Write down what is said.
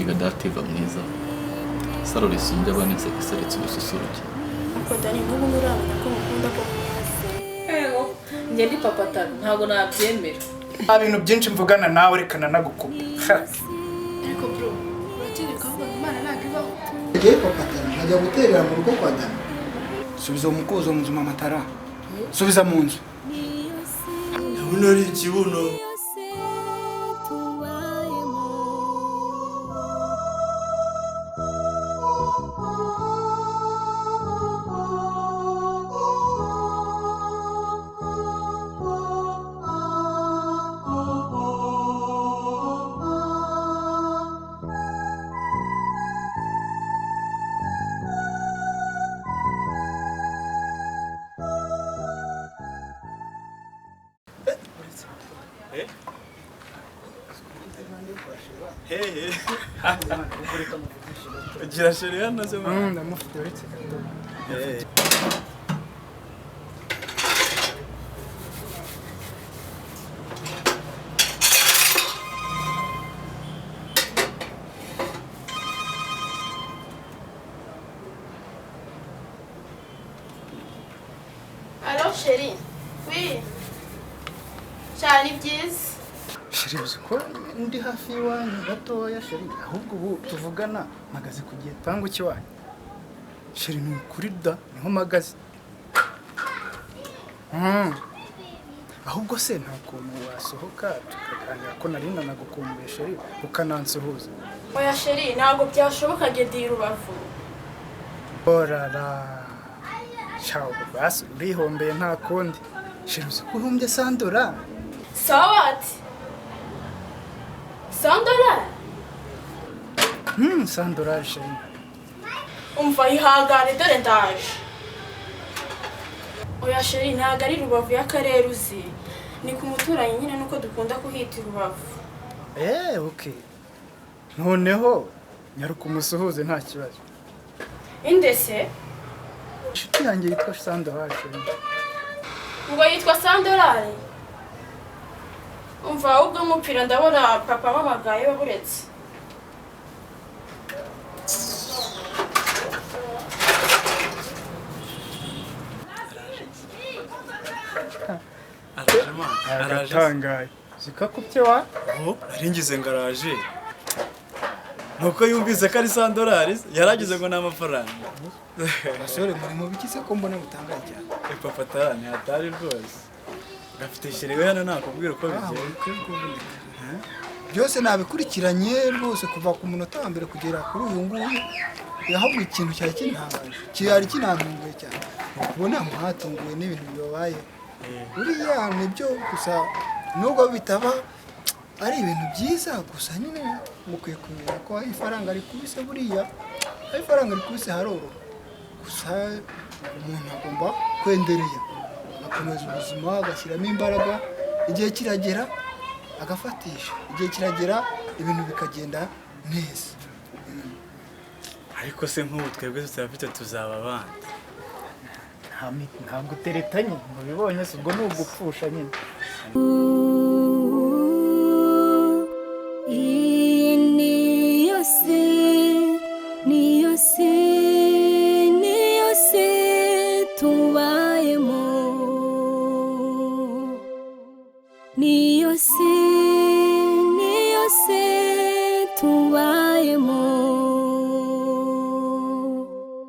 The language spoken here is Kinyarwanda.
ga dativa mwiza saro risumbye abaneze giseretse ubususuruke ariko Dani n'ubu nuramenya ko mukunda ko ego njye ndi papa Taro ntago nabyemera ibintu byinshi mvugana nawe rekana nagukupa ariko bro urakeka ko Imana ntabwo ibaho Ngiye papa Taro nkajya guterera mu rugo kwa Dani subiza umukozo mu nzu mama Tara subiza mu nzu ndabona ari ikibuno Gira chérie hano se mama ndamufite uretse Allo chérie oui cyane byiza sheri ko ndi hafi iwanyu gatoya sheri ahubwo ubu tuvugana mpagaze ku gipangu cy'iwanyu sheri ni ukuri da niho mpagaze ahubwo se nta kuntu wasohoka tukaganira ko nari nanagukumbuye sheri ukanansuhuza oya chérie ntabwo byashoboka gedi Rubavu orara ciao basi urihombeye nta kundi sheri uzi ko uhumbye sandora sawati Sandora sandora sheri umva ihangane dore ndaje oya chérie ntabwo ari Rubavu y'akarere uzi ni ku muturanyi nyine nuko dukunda kuhita Rubavu okay noneho nyaruka umusuhuze nta kibazo indese inshuti yanjye yitwa sandora sheri ngo yitwa Sandorari umva ahubwo mupira ndabona papa wamagaye waburetse aratangaye zikakupye wa aringize ngaraje nuko yumvise ko ari $100 yaragize ngo n'amafaranga basore muri mu bikize ko mbona mutangaye cyane papa Tara ni hatari rwose gafite shiriwe hano nakubwira uko bigiye byose nabikurikiranye rwose kuva ku munota wa mbere kugera kuri uyu nguyu yahabwa ikintu cyari kinantunguye cyane ubona muhatunguwe n'ibintu bibabaye uriya nibyo gusa nubwo bitaba ari ibintu byiza gusa nyine mukwiye kumenya ko ifaranga rikubise buriya ifaranga rikubise haroro gusa umuntu agomba kwenderera akomeza ubuzima agashyiramo imbaraga igihe kiragera agafatisha igihe kiragera ibintu bikagenda neza ariko se nk'ubu twebwe tutafite tuzaba abandi ntabwo uteretanye ngo bibonye se ubwo ni ugupfusha nyine niyo se tubayemo niyo se tubayemo